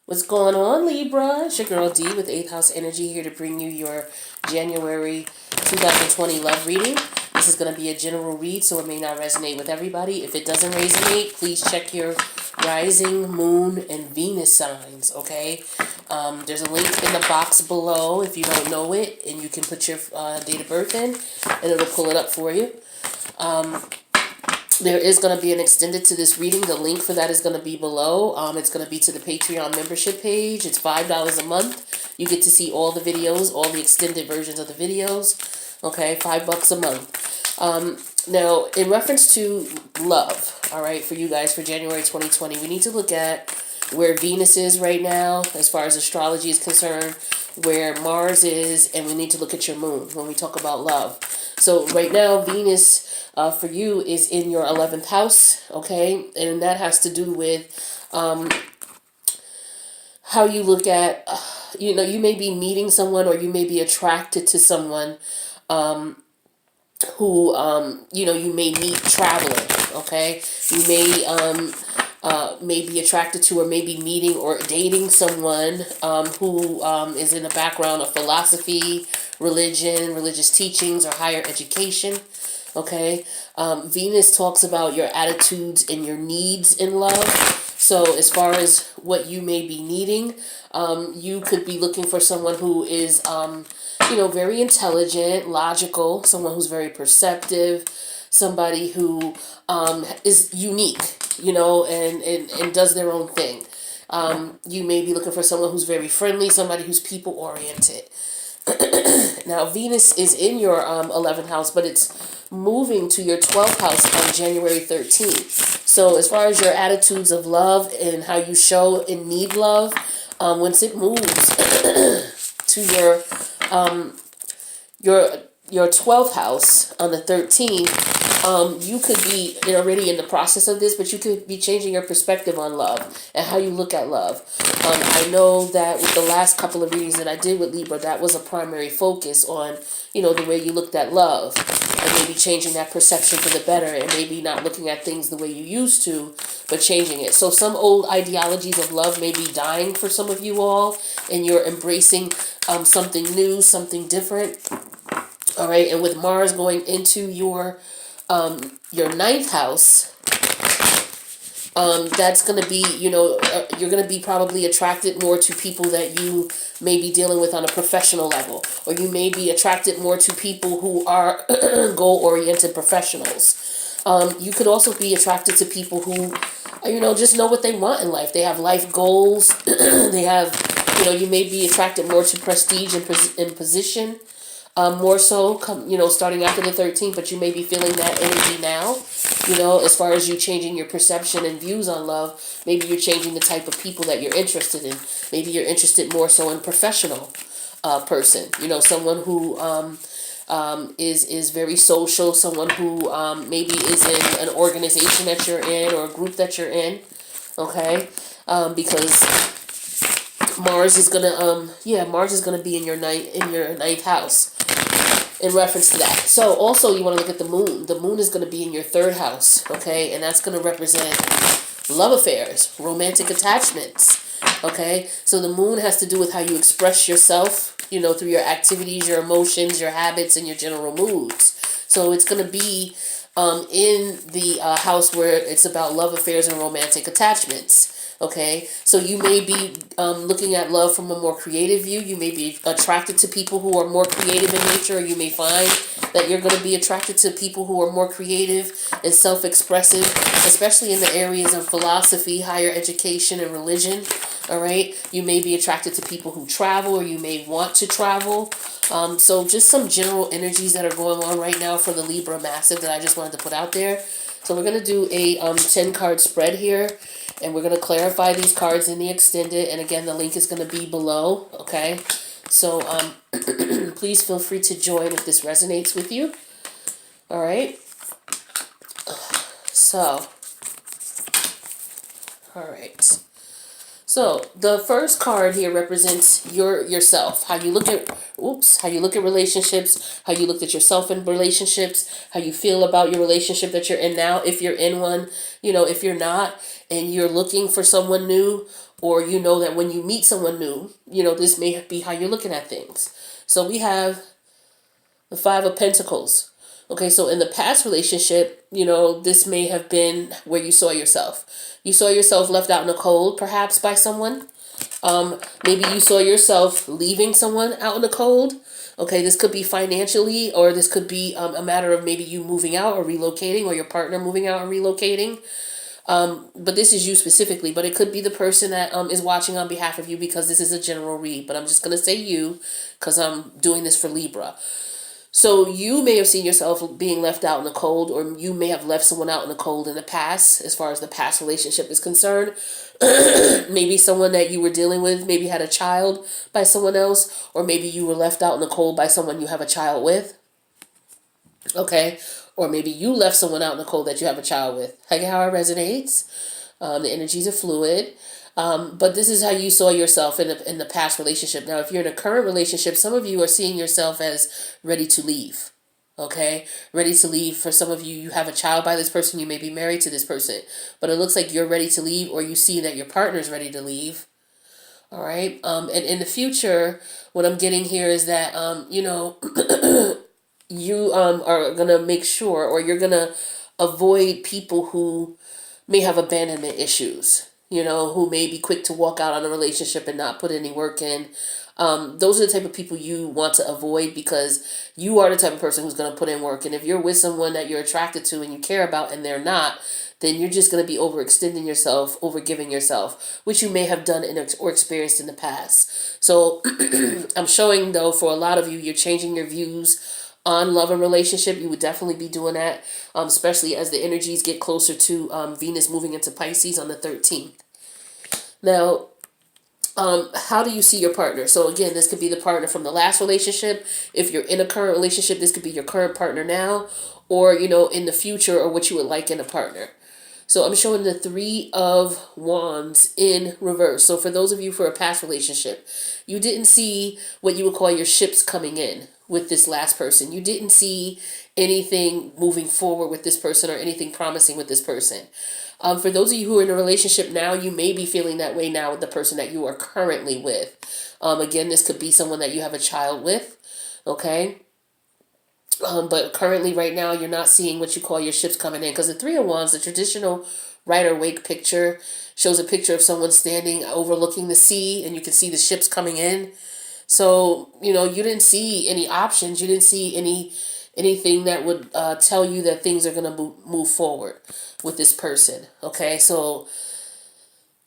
What's going on, Libra? It's your girl D with 8th House Energy here to bring you your January 2020 love reading. This is going to be a general read, so it may not resonate with everybody. If it doesn't resonate, please check your rising, moon, and Venus signs, okay? There's a link in the box below if you don't know it, and you can put your date of birth in, and it'll pull it up for you. There is going to be an extended to this reading. The link for that is going to be below. It's going to be to the Patreon membership page. It's $5 a month. You get to see all the videos, all the extended versions of the videos. Okay, $5 a month. Now, in reference to love, all right, for you guys for January 2020, we need to look at where Venus is right now as far as astrology is concerned, where Mars is, and we need to look at your moon when we talk about love. So right now, Venus for you is in your 11th house, okay? And that has to do with how you look at, you may be meeting someone or you may be attracted to someone who, you may meet traveling, okay? You may be attracted to or maybe meeting or dating someone who is in the background of philosophy, religion, religious teachings, or higher education. Okay, Venus talks about your attitudes and your needs in love. So as far as what you may be needing, you could be looking for someone who is, very intelligent, logical, someone who's very perceptive, somebody who is unique, and does their own thing. You may be looking for someone who's very friendly, somebody who's people-oriented. Now, Venus is in your 11th house, but it's moving to your 12th house on January 13th. So as far as your attitudes of love and how you show and need love, once it moves to your 12th house on the 13th, you could be already in the process of this, but you could be changing your perspective on love and how you look at love. I know that with the last couple of readings that I did with Libra, that was a primary focus on, the way you looked at love and maybe changing that perception for the better and maybe not looking at things the way you used to, but changing it. So some old ideologies of love may be dying for some of you all, and you're embracing something new, something different. All right, and with Mars going into your 9th house, that's going to be, you're going to be probably attracted more to people that you may be dealing with on a professional level, or you may be attracted more to people who are goal-oriented professionals. You could also be attracted to people who, just know what they want in life. They have life goals. They have, you may be attracted more to prestige and position. More so, starting after the 13th, but you may be feeling that energy now, as far as you changing your perception and views on love. Maybe you're changing the type of people that you're interested in. Maybe you're interested more so in professional person, someone who is very social, someone who maybe is in an organization that you're in or a group that you're in, okay, because Mars is gonna be in your ninth house in reference to that. So also you want to look at the moon. The moon is going to be in your 3rd house, okay, and that's going to represent love affairs, romantic attachments, okay. So the moon has to do with how you express yourself, through your activities, your emotions, your habits, and your general moods. So it's going to be in the house where it's about love affairs and romantic attachments. Okay, so you may be looking at love from a more creative view. You may be attracted to people who are more creative in nature, or you may find that you're going to be attracted to people who are more creative and self-expressive, especially in the areas of philosophy, higher education, and religion. All right, you may be attracted to people who travel, or you may want to travel. So just some general energies that are going on right now for the Libra Massive that I just wanted to put out there. So we're going to do a 10-card spread here. And we're going to clarify these cards in the extended. And again, the link is going to be below. Okay. So please feel free to join if this resonates with you. All right. So. All right. So the first card here represents yourself, how you look at relationships, how you looked at yourself in relationships, how you feel about your relationship that you're in now, if you're in one, if you're not, and you're looking for someone new, or you know that when you meet someone new, this may be how you're looking at things. So we have the Five of Pentacles. Okay, so in the past relationship, this may have been where you saw yourself. You saw yourself left out in the cold, perhaps by someone. Maybe you saw yourself leaving someone out in the cold. Okay, this could be financially, or this could be a matter of maybe you moving out or relocating, or your partner moving out and relocating. But this is you specifically, but it could be the person that is watching on behalf of you, because this is a general read. But I'm just going to say you, because I'm doing this for Libra. So you may have seen yourself being left out in the cold, or you may have left someone out in the cold in the past, as far as the past relationship is concerned. Maybe someone that you were dealing with maybe had a child by someone else, or maybe you were left out in the cold by someone you have a child with. Okay, or maybe you left someone out in the cold that you have a child with. I get how it resonates. The energies are fluid. But this is how you saw yourself in the past relationship. Now, if you're in a current relationship, some of you are seeing yourself as ready to leave. Okay, ready to leave. For some of you, you have a child by this person. You may be married to this person, but it looks like you're ready to leave, or you see that your partner's ready to leave. All right. And in the future, what I'm getting here is that you are gonna make sure, or you're gonna avoid people who may have abandonment issues, who may be quick to walk out on a relationship and not put any work in. Those are the type of people you want to avoid, because you are the type of person who's going to put in work. And if you're with someone that you're attracted to and you care about and they're not, then you're just going to be overextending yourself, overgiving yourself, which you may have done or experienced in the past. So I'm showing, though, for a lot of you, you're changing your views on love and relationship. You would definitely be doing that, especially as the energies get closer to Venus moving into Pisces on the 13th. Now, how do you see your partner? So again, this could be the partner from the last relationship. If you're in a current relationship, this could be your current partner now, or in the future, or what you would like in a partner. So I'm showing the Three of Wands in reverse. So for those of you for a past relationship, you didn't see what you would call your ships coming in with this last person. You didn't see anything moving forward with this person, or anything promising with this person. For those of you who are in a relationship now, you may be feeling that way now with the person that you are currently with. Again, this could be someone that you have a child with. Okay. But currently, right now, you're not seeing what you call your ships coming in, because the Three of Wands, the traditional Rider-Waite picture, shows a picture of someone standing overlooking the sea, and you can see the ships coming in. So, you didn't see any options. You didn't see anything that would tell you that things are going to move forward with this person. Okay, so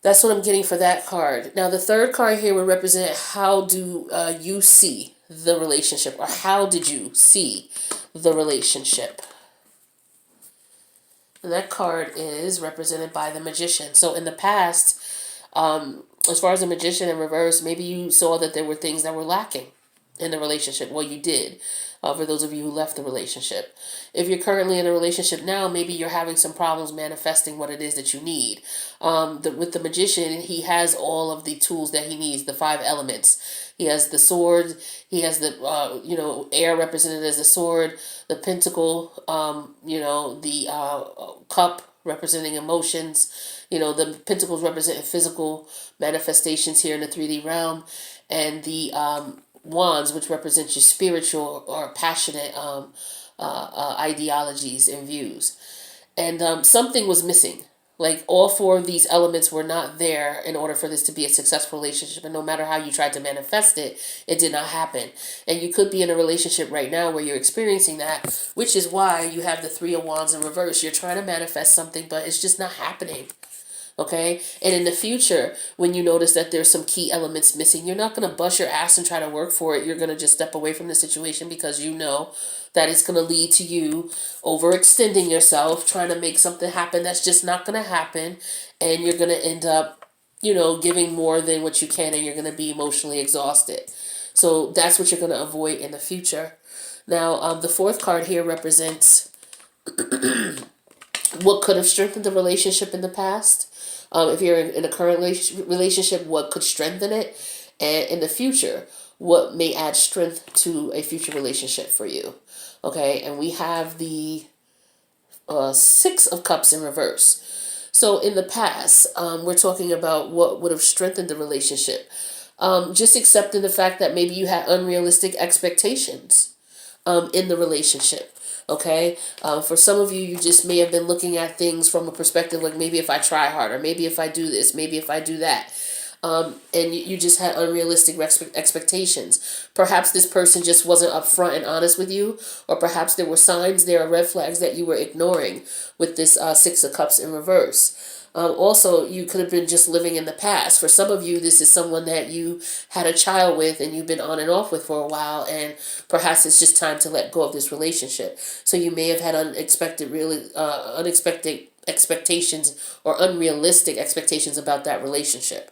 that's what I'm getting for that card. Now, the third card here would represent how do you see the relationship, or how did you see the relationship? And that card is represented by the Magician. So in the past, as far as the Magician in reverse, maybe you saw that there were things that were lacking in the relationship. Well, you did. For those of you who left the relationship. If you're currently in a relationship now, maybe you're having some problems manifesting what it is that you need. With the Magician, he has all of the tools that he needs, the 5 elements. He has the sword, he has the, air represented as the sword, the pentacle, the cup representing emotions, the pentacles representing physical manifestations here in the 3D realm, and the wands, which represent your spiritual or passionate ideologies and views. And something was missing. Like, all 4 of these elements were not there in order for this to be a successful relationship. And no matter how you tried to manifest it, it did not happen. And you could be in a relationship right now where you're experiencing that, which is why you have the Three of Wands in reverse. You're trying to manifest something, but it's just not happening. Okay, and in the future, when you notice that there's some key elements missing, you're not going to bust your ass and try to work for it. You're going to just step away from the situation, because you know that it's going to lead to you overextending yourself, trying to make something happen that's just not going to happen. And you're going to end up, giving more than what you can, and you're going to be emotionally exhausted. So that's what you're going to avoid in the future. Now, the fourth card here represents what could have strengthened the relationship in the past. If you're in a current relationship, what could strengthen it? And in the future, what may add strength to a future relationship for you? Okay, and we have the 6 of Cups in reverse. So in the past, we're talking about what would have strengthened the relationship. Just accepting the fact that maybe you had unrealistic expectations in the relationship. Okay, for some of you, you just may have been looking at things from a perspective like, maybe if I try harder, maybe if I do this, maybe if I do that, and you just had unrealistic expectations. Perhaps this person just wasn't upfront and honest with you, or perhaps there were signs there, or red flags that you were ignoring with this Six of Cups in reverse. Also, you could have been just living in the past. For some of you, this is someone that you had a child with and you've been on and off with for a while, and perhaps it's just time to let go of this relationship. So you may have had unexpected expectations or unrealistic expectations about that relationship.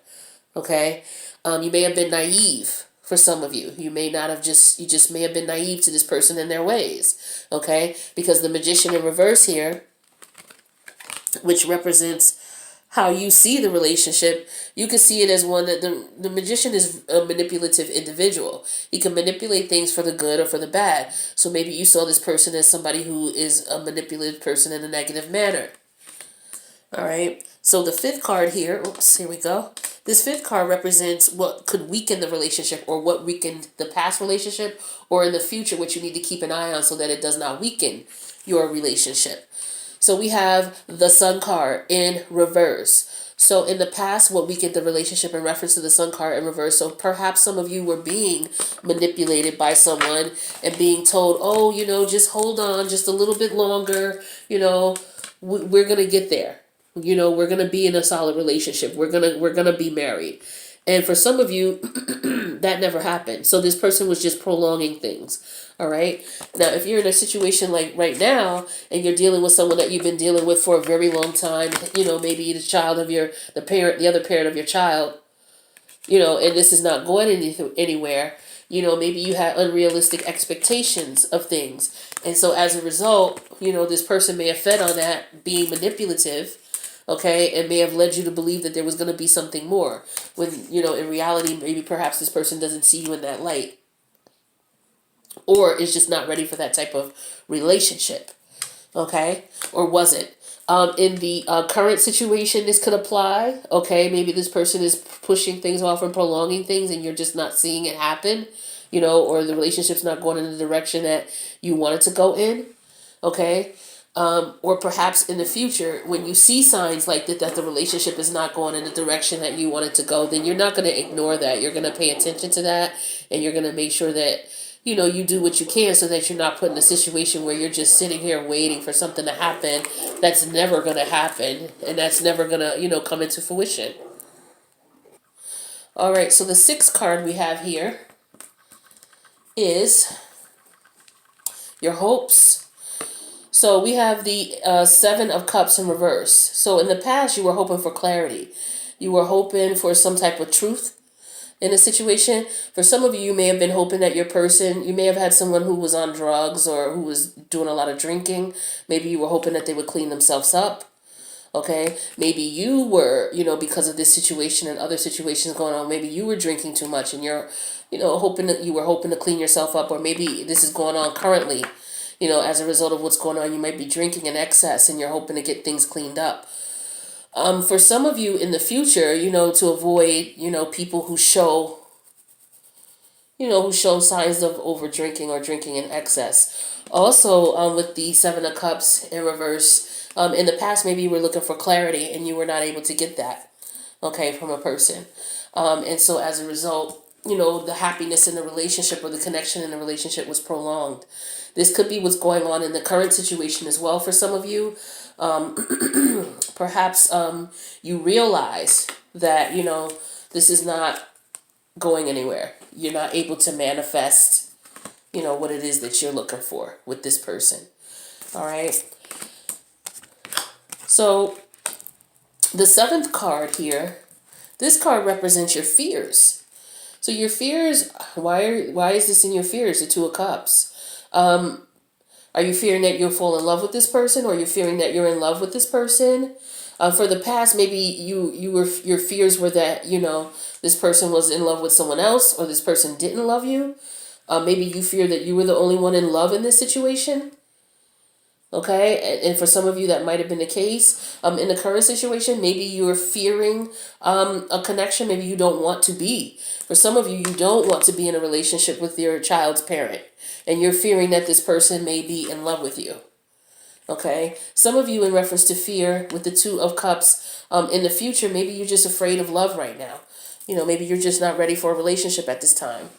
Okay, you may have been naive. For some of you, you just may have been naive to this person and their ways. Okay, because the Magician in reverse here, which represents how you see the relationship, you can see it as one that the Magician is a manipulative individual. He can manipulate things for the good or for the bad. So maybe you saw this person as somebody who is a manipulative person in a negative manner. All right. So the fifth card here, oops, here we go. This fifth card represents what could weaken the relationship, or what weakened the past relationship, or in the future, what you need to keep an eye on so that it does not weaken your relationship. So we have the Sun card in reverse. So in the past, what weakened the relationship in reference to the Sun card in reverse. So perhaps some of you were being manipulated by someone and being told, oh, just hold on just a little bit longer. We're going to get there. We're going to be in a solid relationship. We're going to be married. And for some of you, that never happened. So this person was just prolonging things. All right. Now, if you're in a situation like right now and you're dealing with someone that you've been dealing with for a very long time, maybe the child of the other parent of your child, and this is not going anywhere, maybe you had unrealistic expectations of things. And so as a result, this person may have fed on that, being manipulative, okay, and may have led you to believe that there was going to be something more. When, in reality, maybe perhaps this person doesn't see you in that light, or is just not ready for that type of relationship, okay, or wasn't. In the current situation, this could apply, okay, maybe this person is pushing things off and prolonging things, and you're just not seeing it happen, or the relationship's not going in the direction that you want it to go in, okay. Or perhaps in the future, when you see signs like that the relationship is not going in the direction that you want it to go, then you're not going to ignore that. You're going to pay attention to that, and you're going to make sure that, you do what you can so that you're not put in a situation where you're just sitting here waiting for something to happen that's never going to happen, and that's never going to, come into fruition. All right, so the sixth card we have here is your hopes. So we have the Seven of Cups in reverse. So in the past, you were hoping for clarity. You were hoping for some type of truth in a situation. For some of you, you may have been hoping that you may have had someone who was on drugs or who was doing a lot of drinking. Maybe you were hoping that they would clean themselves up. Okay, maybe you were, because of this situation and other situations going on, maybe you were drinking too much and you're, hoping to clean yourself up, or maybe this is going on currently. As a result of what's going on, you might be drinking in excess and you're hoping to get things cleaned up. For some of you in the future, to avoid, people who show signs of over drinking or drinking in excess. Also, with the Seven of Cups in reverse, in the past, maybe you were looking for clarity and you were not able to get that, okay, from a person. And so as a result, the happiness in the relationship or the connection in the relationship was prolonged. This could be what's going on in the current situation as well for some of you. Perhaps you realize that, this is not going anywhere. You're not able to manifest, what it is that you're looking for with this person. All right. So the seventh card here, this card represents your fears. So your fears, why is this in your fears? The Two of Cups. Are you fearing that you'll fall in love with this person, or are you fearing that you're in love with this person? For the past, maybe your fears were that, this person was in love with someone else, or this person didn't love you. Maybe you fear that you were the only one in love in this situation. Okay, and for some of you that might have been the case. In the current situation, maybe you're fearing a connection. Maybe you don't want to be. For some of you, you don't want to be in a relationship with your child's parent, and you're fearing that this person may be in love with you. Okay, some of you, in reference to fear with the Two of Cups, in the future, maybe you're just afraid of love right now. Maybe you're just not ready for a relationship at this time.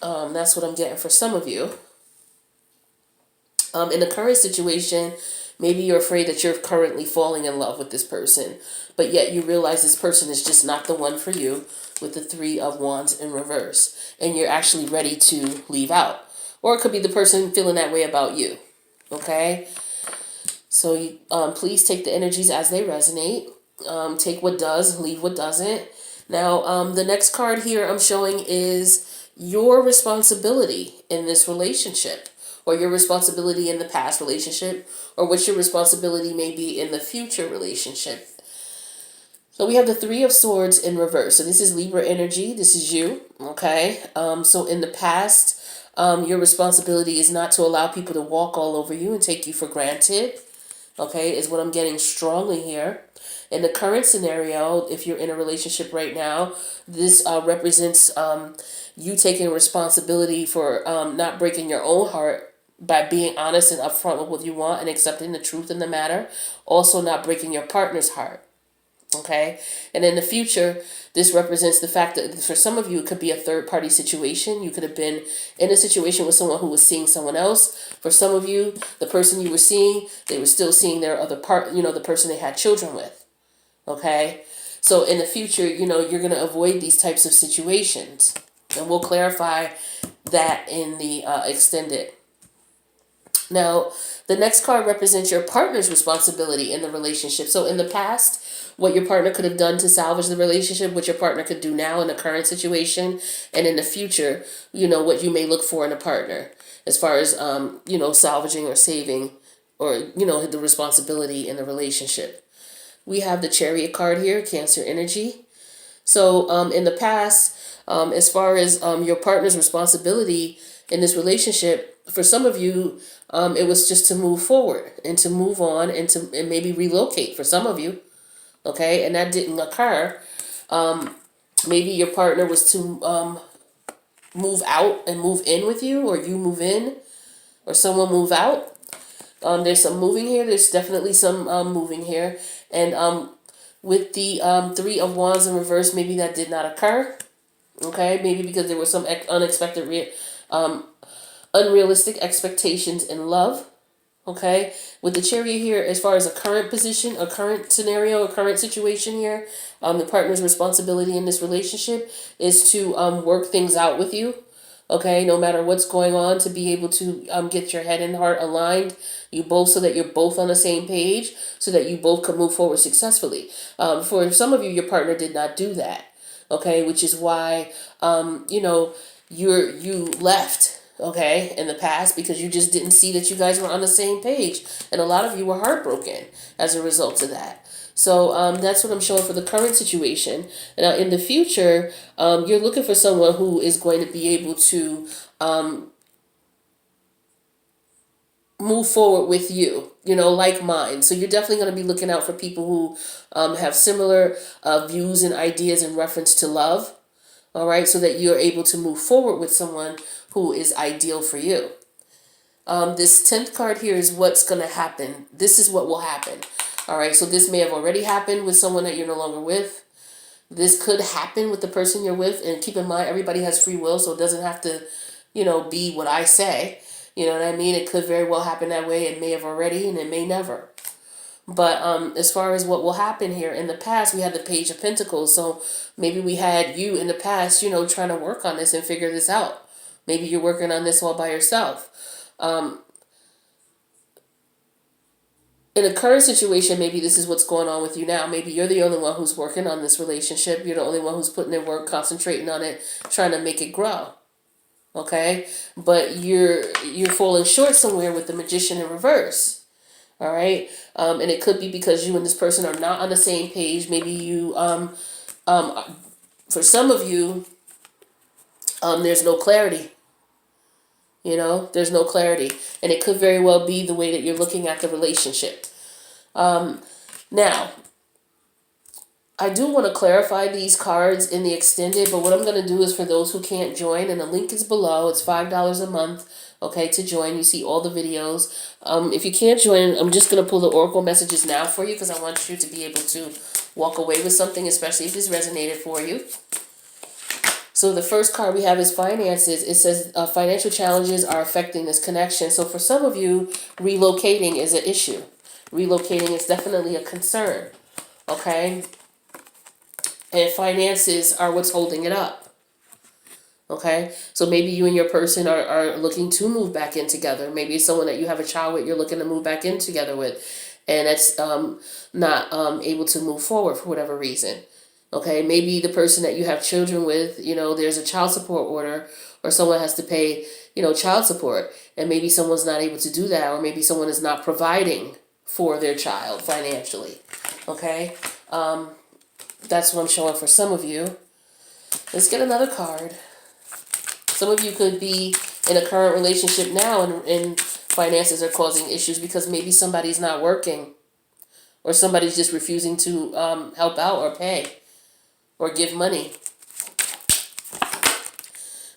That's what I'm getting for some of you. In the current situation, maybe you're afraid that you're currently falling in love with this person, but yet you realize this person is just not the one for you with the Three of Wands in reverse, and you're actually ready to leave out. Or it could be the person feeling that way about you. Okay? So please take the energies as they resonate. Take what does, leave what doesn't. Now, the next card here I'm showing is your responsibility in this relationship, or your responsibility in the past relationship, or what your responsibility may be in the future relationship. So we have the Three of Swords in reverse. So this is Libra energy. This is you. Okay. So in the past, your responsibility is not to allow people to walk all over you and take you for granted. Okay, is what I'm getting strongly here. In the current scenario, if you're in a relationship right now, this represents you taking responsibility for not breaking your own heart by being honest and upfront with what you want and accepting the truth in the matter. Also, not breaking your partner's heart. Okay, and in the future, this represents the fact that for some of you, it could be a third party situation. You could have been in a situation with someone who was seeing someone else. For some of you, the person you were seeing, they were still seeing their other part, the person they had children with. Okay, so in the future, you're going to avoid these types of situations, and we'll clarify that in the extended. Now, the next card represents your partner's responsibility in the relationship. So in the past, what your partner could have done to salvage the relationship, what your partner could do now in the current situation, and in the future, what you may look for in a partner as far as, salvaging or saving or, the responsibility in the relationship. We have the Chariot card here, Cancer energy. So in the past, as far as your partner's responsibility in this relationship, for some of you, it was just to move forward and to move on and maybe relocate for some of you. Okay, and that didn't occur. Maybe your partner was to move out and move in with you, or you move in, or someone move out. There's some moving here. There's definitely some moving here. And with the Three of Wands in reverse, maybe that did not occur. Okay, maybe because there was some unexpected, unrealistic expectations in love. Okay, with the Chariot here, as far as a current position, a current scenario, a current situation here, the partner's responsibility in this relationship is to work things out with you. Okay, no matter what's going on, to be able to get your head and heart aligned, you both, so that you're both on the same page, so that you both can move forward successfully. For some of you, your partner did not do that. Okay, which is why you left. Okay, in the past, because you just didn't see that you guys were on the same page, and a lot of you were heartbroken as a result of that. So that's what I'm showing for the current situation. Now, in the future, you're looking for someone who is going to be able to move forward with you, like mine. So you're definitely going to be looking out for people who have similar views and ideas in reference to love. All right, so that you're able to move forward with someone who is ideal for you. This 10th card here is what's going to happen. This is what will happen. All right, so this may have already happened with someone that you're no longer with. This could happen with the person you're with. And keep in mind, everybody has free will, so it doesn't have to, be what I say. You know what I mean? It could very well happen that way. It may have already, and it may never. But as far as what will happen here, in the past, we had the Page of Pentacles. So maybe we had you in the past, trying to work on this and figure this out. Maybe you're working on this all by yourself. In a current situation, maybe this is what's going on with you now. Maybe you're the only one who's working on this relationship. You're the only one who's putting in work, concentrating on it, trying to make it grow. Okay? But you're falling short somewhere with the Magician in reverse. All right, and it could be because you and this person are not on the same page. Maybe you, for some of you, there's no clarity. You know, there's no clarity. And it could very well be the way that you're looking at the relationship. Now, I do want to clarify these cards in the extended, but what I'm going to do is for those who can't join, and the link is below, it's $5 a month, okay, to join. You see all the videos. If you can't join, I'm just going to pull the oracle messages now for you because I want you to be able to walk away with something, especially if this resonated for you. So the first card we have is finances. It says financial challenges are affecting this connection. So for some of you, relocating is an issue. Relocating is definitely a concern, okay? And finances are what's holding it up. Okay, so maybe you and your person are looking to move back in together. Maybe it's someone that you have a child with, you're looking to move back in together with, and it's not able to move forward for whatever reason. Okay, maybe the person that you have children with, you know, there's a child support order, or someone has to pay, you know, child support, and maybe someone's not able to do that, or maybe someone is not providing for their child financially. Okay, that's what I'm showing for some of you. Let's get another card. Some of you could be in a current relationship now and finances are causing issues because maybe somebody's not working or somebody's just refusing to help out or pay or give money.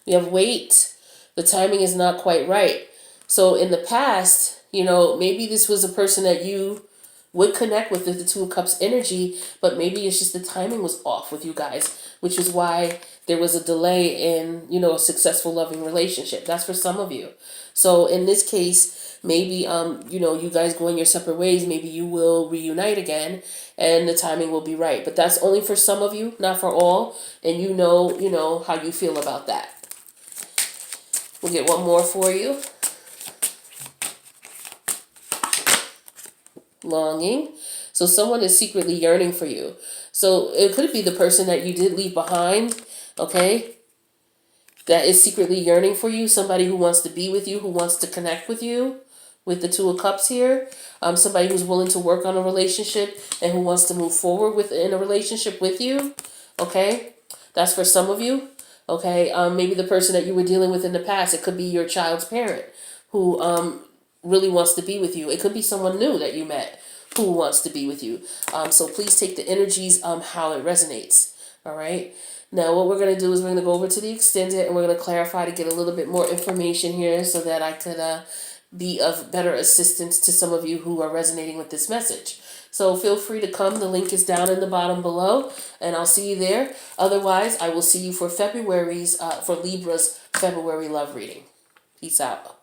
We have weight. The timing is not quite right. So in the past, you know, maybe this was a person that you would connect with the Two of Cups energy, but maybe it's just the timing was off with you guys, which is why there was a delay in, you know, a successful loving relationship. That's for some of you. So in this case, maybe, you know, you guys going your separate ways, maybe you will reunite again and the timing will be right. But that's only for some of you, not for all. And you know how you feel about that. We'll get one more for you. Longing. So someone is secretly yearning for you. So it could be the person that you did leave behind, okay, that is secretly yearning for you. Somebody who wants to be with you, who wants to connect with you, with the Two of Cups here. Somebody who's willing to work on a relationship and who wants to move forward in a relationship with you, okay. That's for some of you, okay. Maybe the person that you were dealing with in the past, it could be your child's parent who really wants to be with you. It could be someone new that you met who wants to be with you. So please take the energies how it resonates. All right. Now what we're going to do is we're going to go over to the extended and we're going to clarify to get a little bit more information here so that I could be of better assistance to some of you who are resonating with this message. So feel free to come. The link is down in the bottom below and I'll see you there. Otherwise, I will see you for for Libra's February love reading. Peace out.